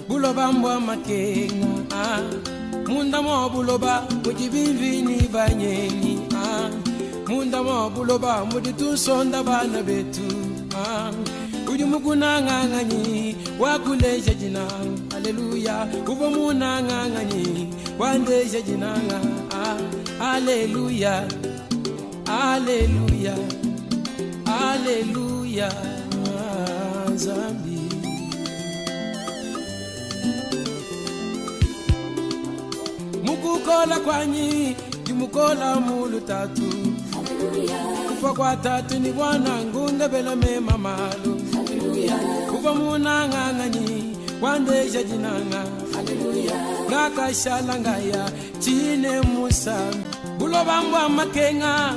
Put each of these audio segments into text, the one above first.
Bulobambwa makenga, munda mo buloba mujibivini banyengi, munda mo buloba muditusonda bana betu, ujumukuna ngangani wakuleja jina, haleluya, ubamuna ngangani wandeja jina, haleluya, haleluya, haleluya, Zambi. Mukukola kwanyi jimukola mulu tatu, kufa kwa tatu ni Bwana ngunga bela mema malo, kufa muna ngangani wandeja jinanga, ngaka shalangaya chine musa. Bulobambwa makenga,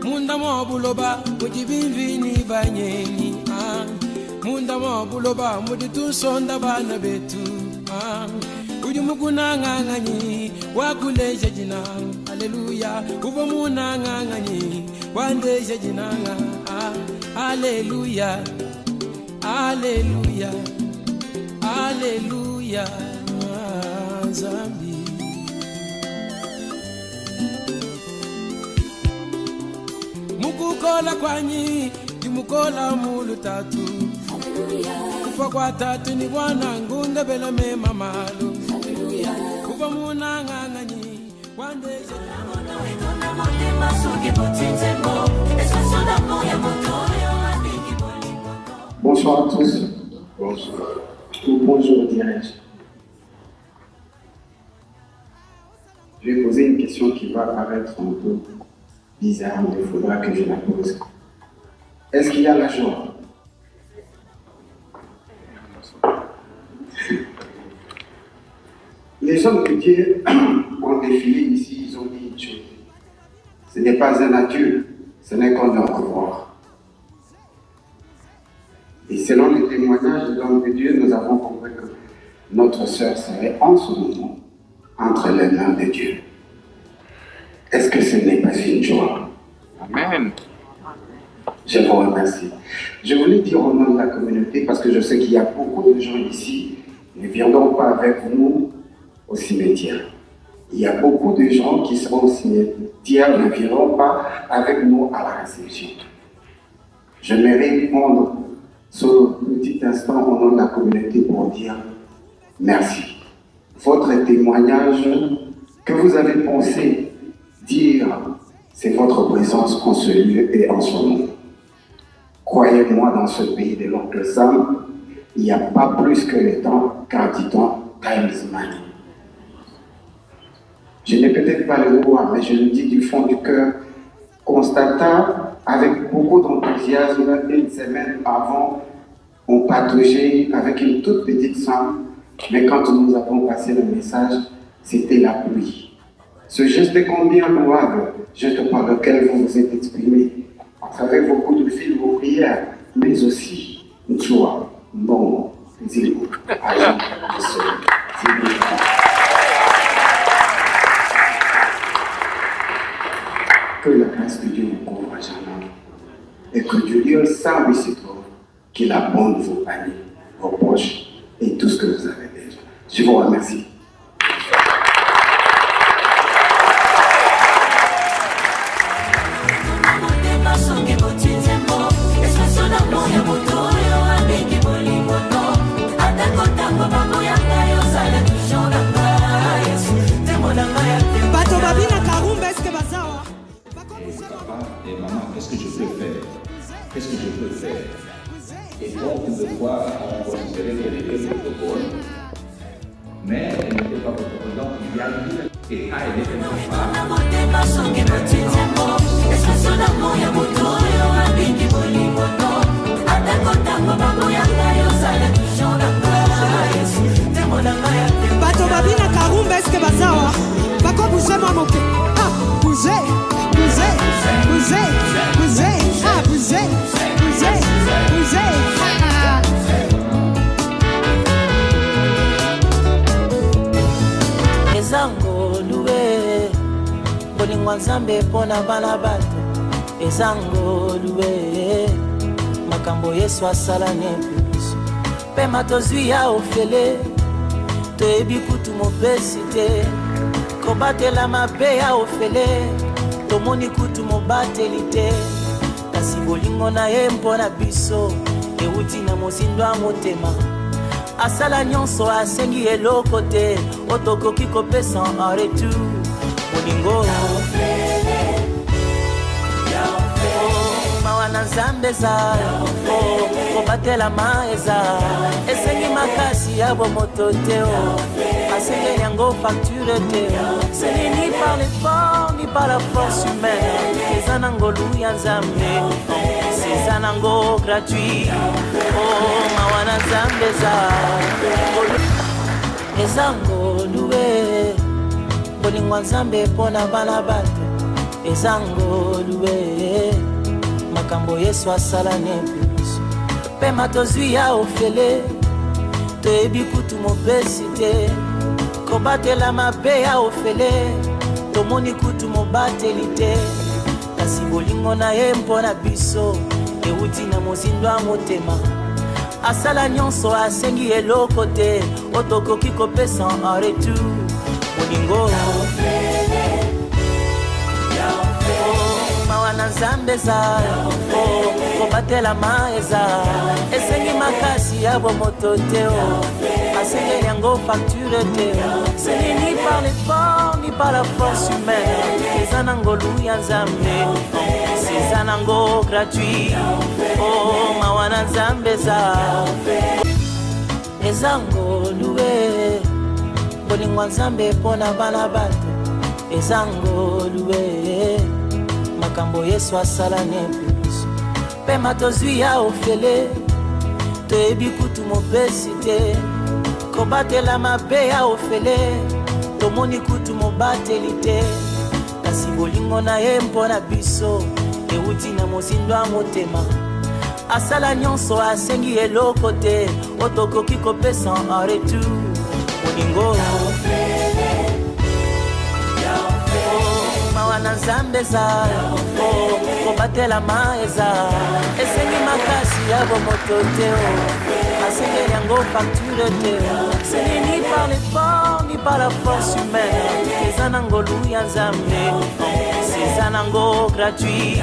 munda mo buloba mujibivini banyengi, munda mo buloba muditusonda bana betu, ujumukuna ngangani wakuleja jina, haleluya, ubamuna ngangani wandeja jina, haleluya, haleluya, haleluya, Zambi. Mukukola kwanyi jimukola mulu tatu, kufa kwa tatu ni Bwana ngunga bela mema malo, kufa muna ngangani wandeja. Bonsoir à tous. Bonsoir. Ou bonjour dirais-je. Je vais poser une question qui va paraître un peu bizarre, mais il faudra que je la pose. Est-ce qu'il y a la joie? Les hommes de Dieu ont défilé ici, ils ont dit une chose. Ce n'est pas un adieu, ce n'est qu'un au revoir. Et selon les témoignages de l'homme de Dieu, nous avons compris que notre sœur serait en ce moment entre les mains de Dieu. Est-ce que ce n'est pas une joie? Amen. Je vous remercie. Je voulais dire au nom de la communauté, parce que je sais qu'il y a beaucoup de gens ici qui ne viendront pas avec nous au cimetière. Il y a beaucoup de gens qui seront au cimetière ne viendront pas avec nous à la réception. J'aimerais prendre ce petit instant au nom de la communauté pour dire merci. Votre témoignage que vous avez pensé dire, c'est votre présence en ce lieu et en ce moment. Croyez-moi, dans ce pays de l'oncle Sam, il n'y a pas plus que le temps, car dit-on, time is money. Je n'ai peut-être pas le droit, mais je le dis du fond du cœur, constatant avec beaucoup d'enthousiasme, une semaine avant, on pataugeait avec une toute petite somme, mais quand nous avons passé le message, c'était la pluie. Ce geste est combien louable, geste par lequel vous vous êtes exprimé, à travers vos coups de fil, vos prières, mais aussi une joie, bon, dis-le, que la grâce de Dieu vous couvre jamais, et que Dieu lui semble se trouve qu'il abonde vos paniers, vos poches et tout ce que vous avez déjà. Je vous remercie. Et maman, qu'est-ce que je peux faire? Qu'est-ce que je peux faire? Et donc, de fois, on considérait qu'elle était protocole, mais elle n'était pas protocole. Donc, il y a une et elle était Bato babina karumba eske bazawa bako bouger mamoke bouger ezango luwe bolingwa nzambe pona bana bato ezango luwe makambo Yesu asala nebiso pema tozwi ya ofele toyebi kutu mopesi te kobatela mabe ya ofele tomoni kutu mobateli te kasi bolingo na ye mpona biso euti na mozindo ya motema asala nyonso asengi eloko te otokoki kopesa en retour bolingo mawa na nzambe eza kobatela ma eza esengi makasi ya bomoto te asengeli yango facture te seni ni par l'effort ni par la force humaine eza na ngolu ya nzambe eza nango gratuit mawa na nzambe eza ngolu bolingo nzambe mpona bana bato eza ngolu makambo Yesu asala nebiso pema tozwi ya ofele toyebi kutu mopesi te kobatela mabe ya ofele tomoni kutu mobateli te kasi bolingo na ye mpona biso euti na mozindo ya motema asala nyonso asengi eloko te otokoki kopesa en retour bolingo mawa na nzambe eza kobatela ma eza esengi makasi ya bomoto te asengeli yango facture te seni ni par l'effort ni par la force humaine eza na ngolu ya nzambe eza nango gratuit mawa na nzambe eza ngolu bolingo nzambe mpona bana bato eza ngolu makambo Yesu asala nebiso pema tozwi ya ofele toyebi kutu mopesi te kobatela mabe ya ofele tomoni kutu mobateli te kasi bolingo na ye mpona biso euti na mozindo ya motema asala nyonso asengi eloko te otokoki kopesa en retour bolingo mawa na nzambe eza kobatela ma eza esengi makasi ya bomoto te asengeli yango facture te seni ni par l'effort ni par la force humaine eza na ngolu ya nzambe eza nango gratuit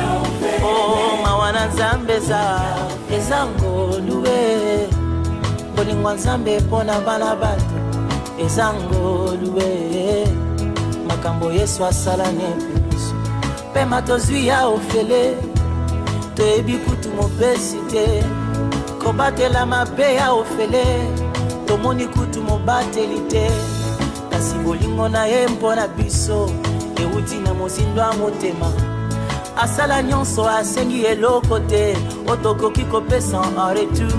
mawa na nzambe eza ngolu bolingo nzambe mpona bana bato eza ngolu makambo Yesu asala nebiso pema tozwi ya ofele toyebi kutu mopesi te kobatela mabe ya ofele tomoni kutu mobateli te kasi bolingo na ye mpona biso euti na mozindo ya motema asala nyonso asengi eloko te otokoki kopesa en retour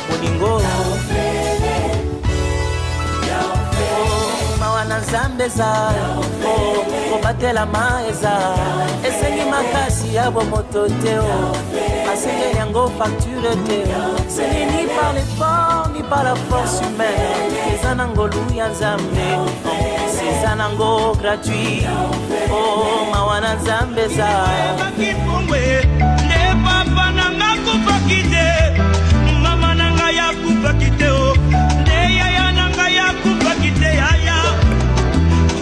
bolingo mawa na nzambe eza kobatela ma eza esengi makasi ya bomoto te asengeli yango facture te seni ni par l'effort ni par la force humaine eza na ngolu ya nzambe eza nango gratuit mawa na nzambe nde papa nanga kupaki te mama nanga ya kupaki te nde yaya nanga ya kupaki te yaya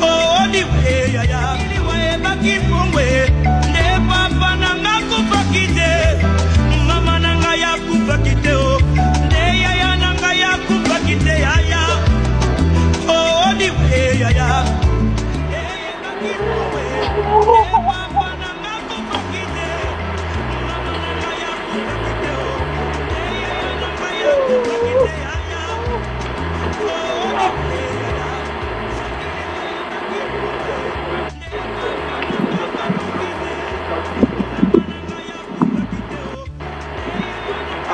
odiwe yaya liwaebaki pongwe nde papa nanga kupaki te mama nanga ya kupaki te nde yaya nanga ya kupaki te yaya odiwe yaya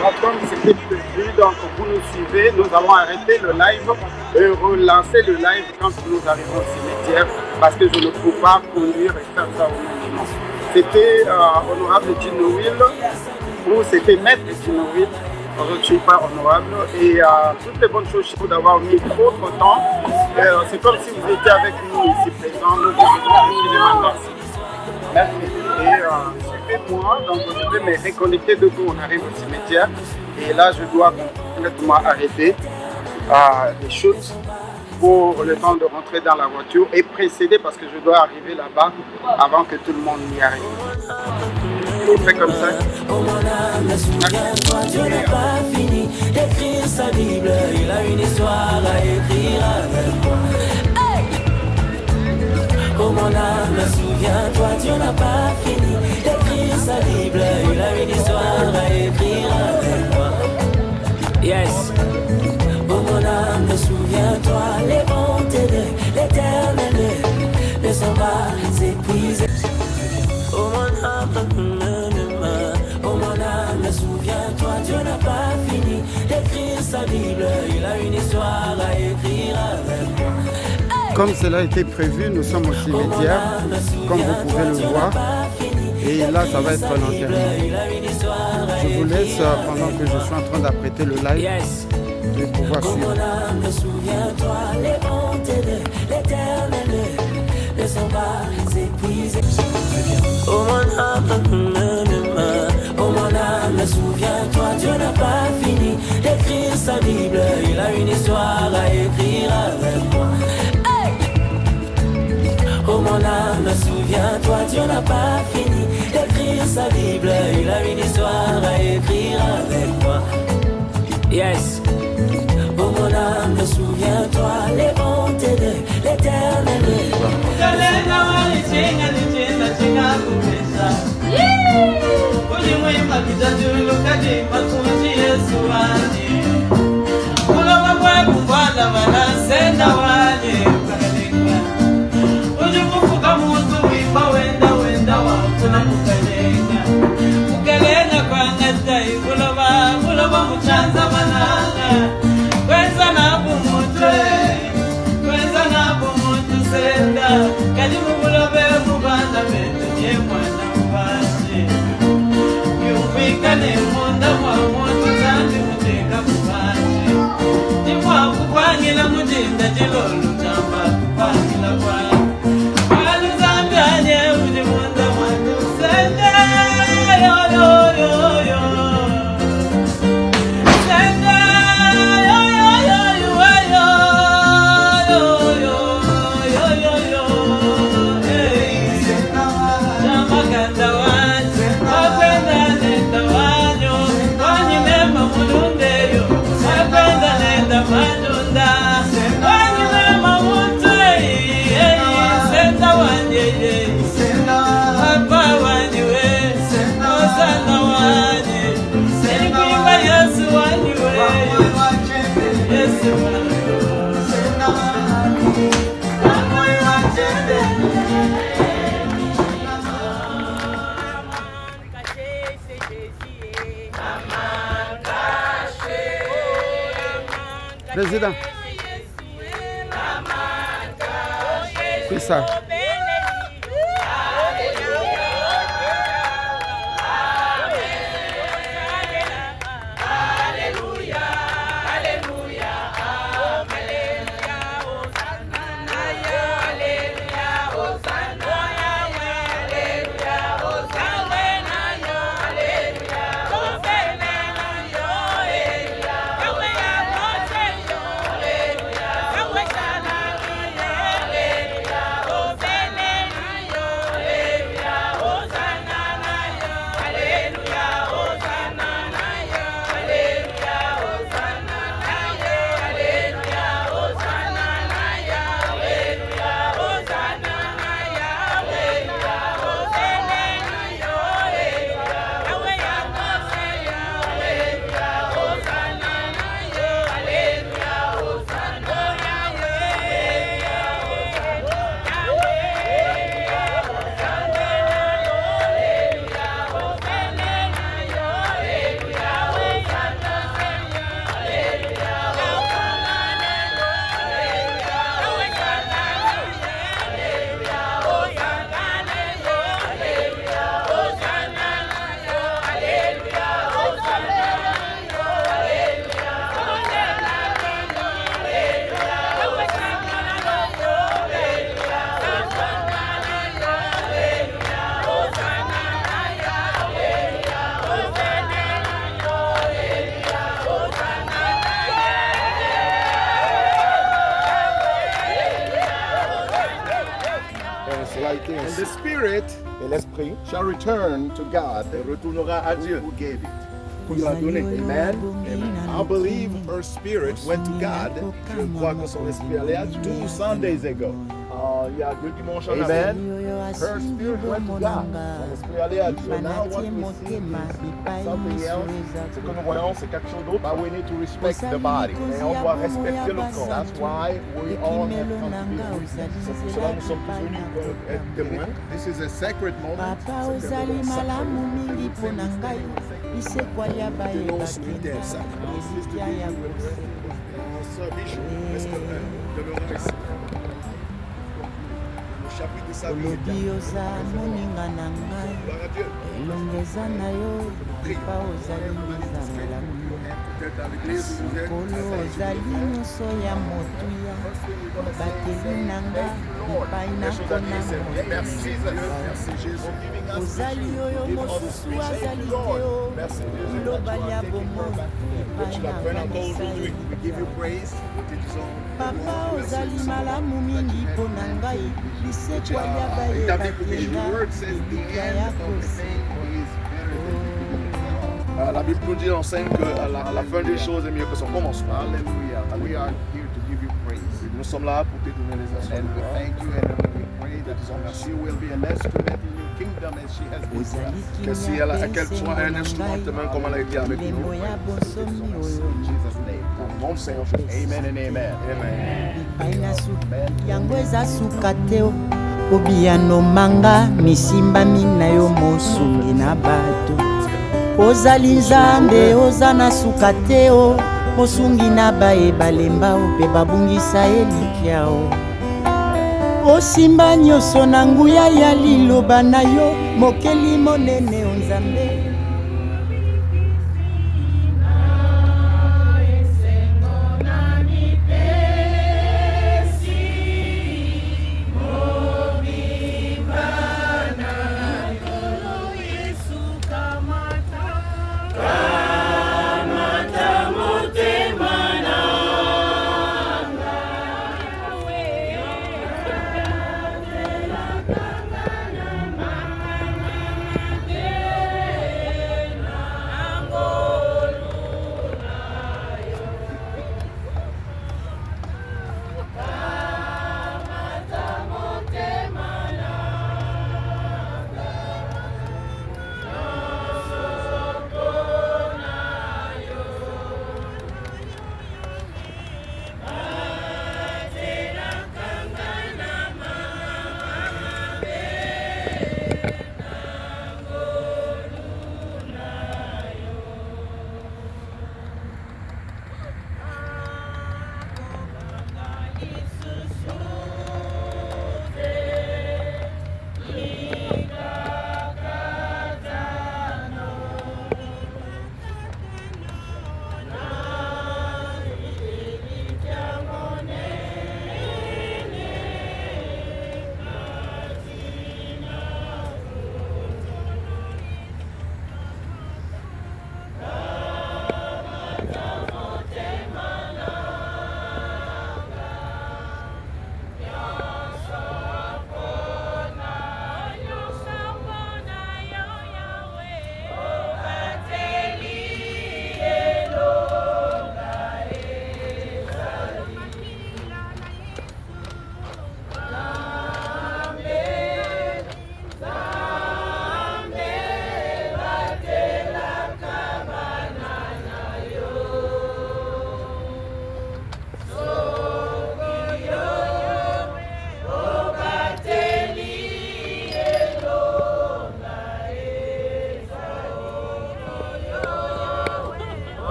Alors comme c'était prévu, donc vous nous suivez, nous allons arrêter le live et relancer le live quand nous arrivons au cimetière parce que je ne peux pas conduire et faire ça au même moment. C'était honorable Djinouil ou c'était maître Djinouil, je ne suis pas honorable et toutes les bonnes choses chez vous d'avoir mis trop de temps. C'est comme si vous étiez avec nous ici présents, nous vous disons infiniment merci. Merci et arriver moi, donc je vais me reconnecter dès qu'on arrive au cimetière. Et là, je dois complètement arrêter les choses pour le temps de rentrer dans la voiture et précéder parce que je dois arriver là-bas avant que tout le monde n'y arrive. On fait comme ça. Oh mon âme, souviens-toi, Dieu n'a pas fini d'écrire sa Bible. Il a une histoire à écrire avec moi. Hey! Oh mon âme, souviens-toi, Dieu n'a pas fini d'écrire sa Bible. Il a une histoire à écrire avec moi. Yes. Oh mon âme, souviens-toi, les bontés de l'Éternel ne sont pas épuisées. Oh mon âme, souviens-toi, Dieu n'a pas fini d'écrire sa Bible. Il a une histoire à écrire avec moi. Comme cela a été prévu, nous sommes au cimetière, comme vous pouvez le voir. Et là, ça va être l'enterrement. Je vous laisse pendant que je suis en train d'apprêter le live. Je vais pouvoir suivre. Mon âme, souviens-toi, les bontés de l'Éternel ne sont pas épuisées. Oh mon âme, souviens-toi, Dieu n'a pas fini d'écrire sa Bible. Il a une histoire à écrire avec moi. Hey! Oh mon âme, souviens-toi, Dieu n'a pas fini d'écrire sa Bible. Il a une histoire à écrire avec moi. Yes. Oh mon âme, souviens-toi, les bontés de l'Éternel. Président. C'est ça. spirit Et l'esprit shall return to God retournera à Dieu. who gave it. Qui l'a donné. Amen. I believe her spirit went to God Je crois que son esprit allait à Dieu. 2 Sundays ago. Il y a 2 dimanches en Amen. avant. Her spirit went to God. Son esprit allait à Dieu. So now what we see is something else. Ce que nous voyons, c'est quelque chose d'autre. But we need to respect the body. Et on doit respecter le corps. That's why we all have come to be witnesses. C'est pour cela que nous sommes tous venus pour être témoins. This is a sacred moment. Papa ozali malamu mingi mpo na ngai lisekwa ya bayeba Hospitaire sacré. elikya ya kose Sœur Bishop, est-ce que demeurera ici? Le chapitre de sa vie olobi oza moninga na ngai Gloire à Dieu. elongo eza na yo epa ozali mbiza malamu Peut-être dans l'église où vous êtes. kolo ozali nyonso ya motuya bateli na nga epai na kona Merci Seigneur. Merci Jésus. ozali oyo mosusu azali te o Merci Jésus. liloba lia bomoi epai Tu na l'as fait encore kanisa aujourd'hui. We give you praise. Nous te disons. papa ozali malamu mingi mpo na ngai lisekwa ya bayeba kenga elikya ya kose La Bible nous dit enseigne que la fin des choses est mieux que son commencement. Alléluia. We are here to give you praise. Nous sommes là pour te donner les And we actions. thank you and we pray that she will be an instrument in your kingdom as she has been for us. Que si qu'elle soit un instrument comme elle a été avec nous. lembo ya bonsomi oyo In Jesus' name. Au nom du Seigneur Jésus. Amen and amen. Amen. epai na suka yango eza suka te o obiyano manga misimbami na yo mosungi na bato ozali nzambe oza na suka te o mosungi na bayebalemba o mpe babungisa elikya o osimba nyonso na nguya ya liloba na yo mokeli monene o nzambe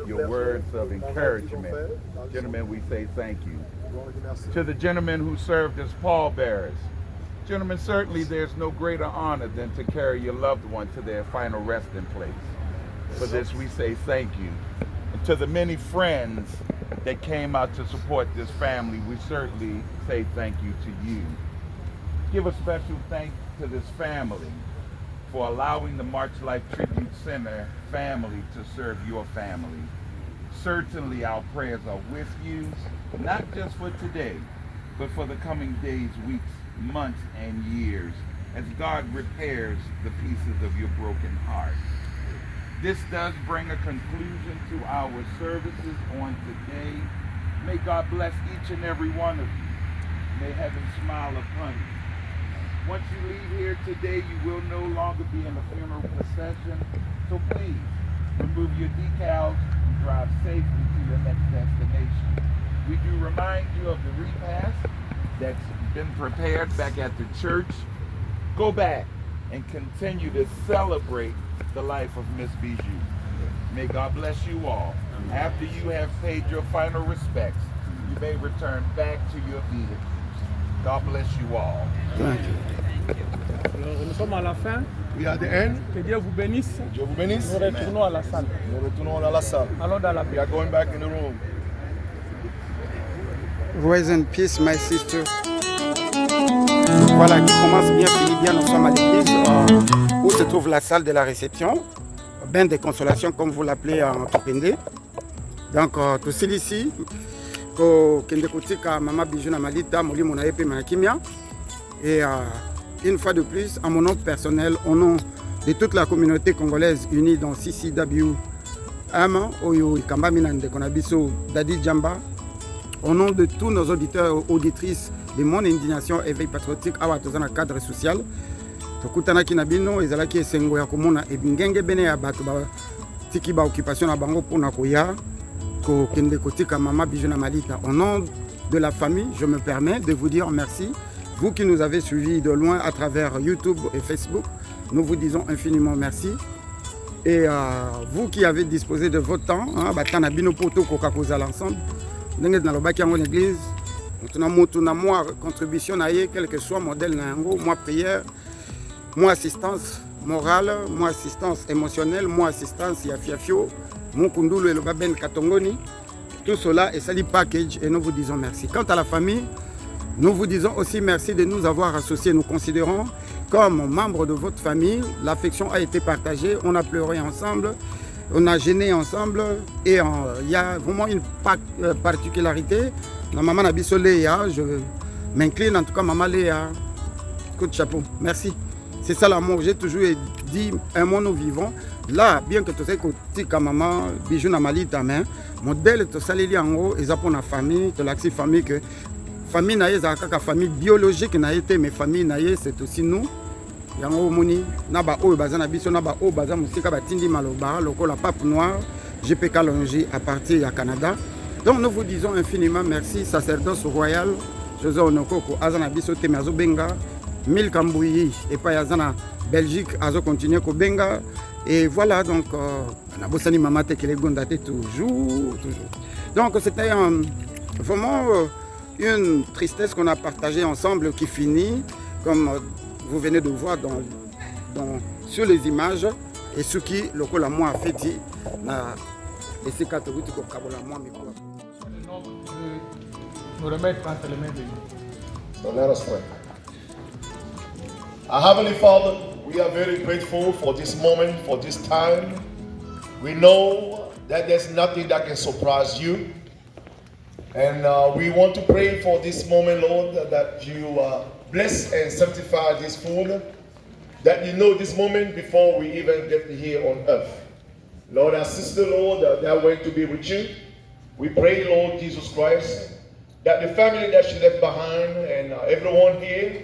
Your words of encouragement. Gentlemen, we say thank you. To the gentlemen who served as pallbearers. Gentlemen, certainly there's no greater honor than to carry your loved one to their final resting place. For this we say thank you. And to the many friends that came out to support this family, we certainly say thank you to you. Give a special thanks to this family for allowing the March Life Tribute Center family to serve your family. Certainly our prayers are with you, not just for today, but for the coming days, weeks, months, and years, as God repairs the pieces of your broken heart. This does bring a conclusion to our services on today. May God bless each and every one of you. May heaven smile upon you. Once you leave here today, you will no longer be in a funeral procession, so please remove your decals and drive safely to your next destination. We do remind you of the repast that's been prepared back at the church. Go back and continue to celebrate the life of Miss Bijou. May God bless you all. After you have paid your final respects, you may return back to your vehicles. God bless you all. Thank you. Nous sommes à la fin. We are at the end. Que Dieu vous bénisse. Dieu vous bénisse. Nous retournons à la salle. Nous retournons dans la salle. Allons dans la We are going back in the room. Rise in peace, my sister. Voilà, qui commence bien, finit bien. Nous sommes à l'église où se trouve la salle de la réception, bain de consolation, comme vous l'appelez en Kipende. Donc, tout celui ici, kende kotika Mama Bijou na malita molimo na yepe manakimia. Et une fois de plus, à mon nom personnel, au nom de toute la communauté congolaise unie dans CCW ama oyo ikambami na ndeko na biso Dadi Djamba. Au nom de tous nos auditeurs et auditrices de mon indignation éveil patriotique awa toza na cadre social. Tokutanaki na bino ezalaki esengo ya komona ebingenge bene ya bato ba tiki ba occupation na bango pona koya ko kende kotika mama Bijou na Malita. Au nom de la famille, je me permets de vous dire merci. Vous qui nous avez suivis de loin à travers YouTube et Facebook, nous vous disons infiniment merci. Et vous qui avez disposé de votre temps, batana bino poto koka kozala ensemble. Ndenge na lobaki yango l'église, tuna moi contribution na ye quel que soit modèle na yango, moi prière, moi assistance morale, moi assistance émotionnelle, moi assistance ya fiafio, mon kundulu et le baben katongoni. Tout cela est sali package et nous vous disons merci. Quant à la famille, nous vous disons aussi merci de nous avoir associés. Nous considérons comme membres de votre famille, l'affection a été partagée, on a pleuré ensemble, on a gêné ensemble et il y a vraiment une particularité. La maman Nabiso Léa, je m'incline en tout cas, maman Léa, coup de chapeau, merci. C'est ça l'amour, j'ai toujours dit, un mot nous vivons. Là, bien que tu sais que maman Bijou na Malita, modèle de salili en haut, et ça pour la famille, de l'accès famille que famille naïe, c'est famille biologique naïe, mais famille naïe, c'est aussi nous. Yango moni naba o bazana biso naba o bazana musika batindi maloba loko la pape noire GPK Longi à partir du Canada. Donc nous vous disons infiniment merci sacerdoce royal José Onokoko azana biso temazo benga Mille Kambouyi et pas azana Belgique azo continuer ko benga et voilà donc na bosani mama te kele gondate toujours. Donc c'était vraiment une tristesse qu'on a partagée ensemble qui finit comme vous venez de voir sur les images et ce qui le coup la moi a fait et c'est catholique comme kabola moi mais quoi. Nous remettre entre les mains de Dieu. So let us pray. Our Heavenly Father, we are very grateful for this moment, for this time. We know that there's nothing that can surprise you. And we want to pray for this moment, Lord, that you bless and sanctify this food, that you know this moment before we even get here on earth. Lord, our sister, Lord, they're going to be with you. We pray, Lord Jesus Christ, that the family that she left behind and everyone here,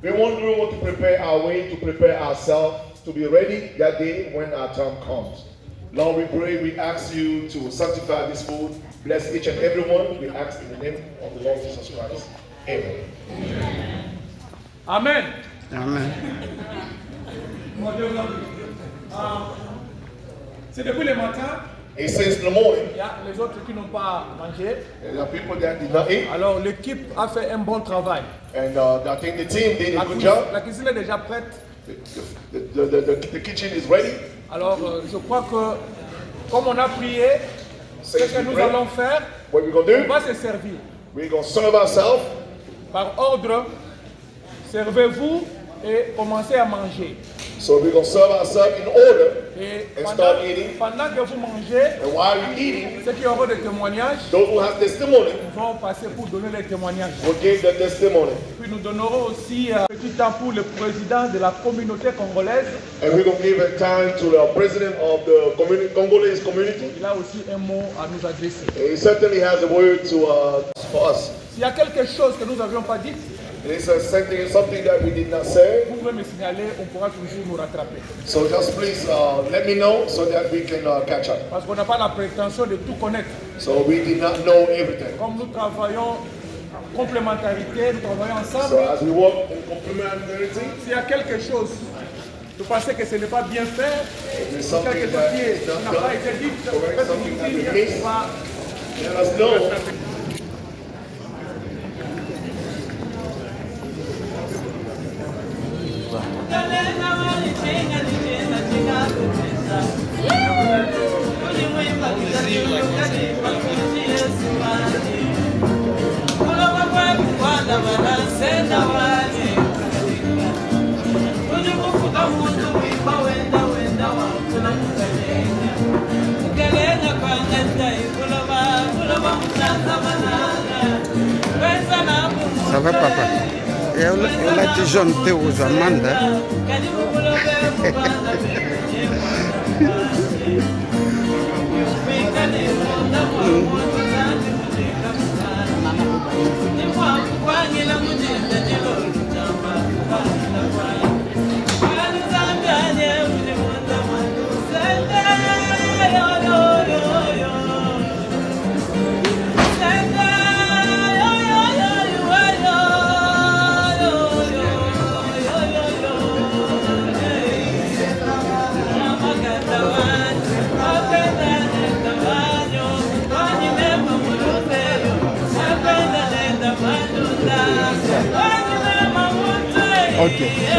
we want to prepare our way, to prepare ourselves to be ready that day when our time comes. Lord, we pray, we ask you to sanctify this food. Bless each and every one. We ask in the name of the Lord Jesus Christ. Amen. Amen. Amen. C'est depuis le matin. It says in the morning. Il y a les autres qui n'ont pas mangé. There are people that did not eat. Alors l'équipe a fait un bon travail. And I think the team did a good job. La cuisine est déjà prête. The kitchen is ready. Alors je crois que comme on a prié, ce que nous allons faire, what we're gonna do, on va se servir. We're going to serve ourselves. Par ordre, servez-vous et commencez à manger. So we're going to serve ourselves in order and start eating. Pendant que vous mangez, and while you're eating, ceux qui auront des témoignages, those who have testimony, vont passer pour donner les témoignages. Will give the testimony. Puis nous donnerons aussi un petit temps pour le président de la communauté congolaise. And we're going to give a time to the president of the Congolese community. Il a aussi un mot à nous adresser. He certainly has a word for us. S'il y a quelque chose que nous n'avions pas dit, it's something that we did not say. Vous pouvez me signaler, on pourra toujours nous rattraper. So just please let me know so that we can catch up. Parce qu'on n'a pas la prétention de tout connaître. So we did not know everything. Comme nous travaillons en complémentarité, nous travaillons ensemble. So as we work in complementarity, s'il y a quelque chose, vous pensez que ce n'est pas bien fait, quelque chose qui n'a pas été dit, faites-nous va. Let us know. Ça va papa? Eu lá te juntei os Amanda. Ok.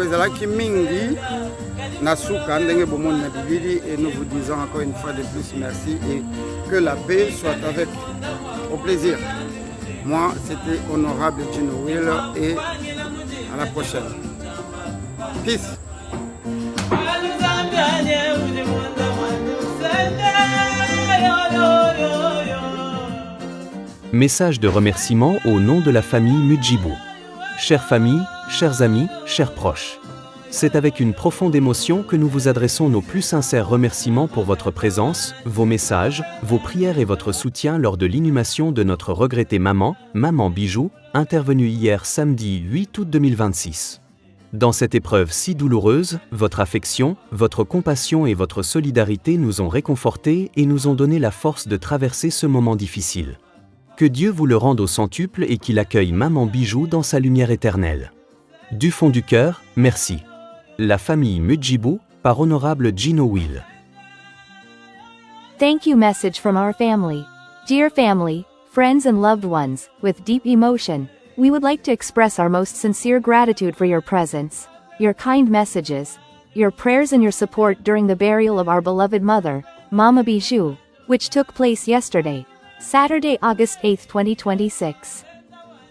Ezalaki mingi nasuka ndenge bomoni na Bibili et nous vous disons encore une fois de plus merci et que la paix soit avec vous. Au plaisir. Moi, c'était Honorable Gino Will et à la prochaine. Peace. Message de remerciement au nom de la famille Mudjibou. Chère famille, chers amis, chers proches. C'est avec une profonde émotion que nous vous adressons nos plus sincères remerciements pour votre présence, vos messages, vos prières et votre soutien lors de l'inhumation de notre regrettée maman, Maman Bijou, intervenue hier samedi 8 août 2026. Dans cette épreuve si douloureuse, votre affection, votre compassion et votre solidarité nous ont réconfortés et nous ont donné la force de traverser ce moment difficile. Que Dieu vous le rende au centuple et qu'il accueille Maman Bijou dans sa lumière éternelle. Du fond du cœur, merci. La famille Mudjibou, par Honorable Gino Will. Thank you message from our family. Dear family, friends and loved ones, with deep emotion, we would like to express our most sincere gratitude for your presence, your kind messages, your prayers and your support during the burial of our beloved mother, Mama Bijou, which took place yesterday, Saturday, August 8, 2026.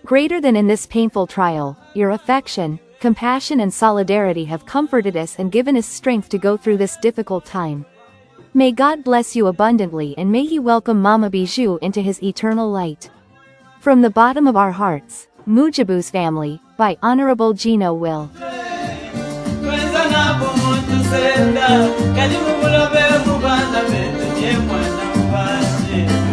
Greater than in this painful trial, your affection, compassion and solidarity have comforted us and given us strength to go through this difficult time. May God bless you abundantly and may He welcome Mama Bijou into His eternal light. From the bottom of our hearts, Mudjibou's family, by Honorable Gino Will. Karibu mulobe kubanda betu nye mwana mbaji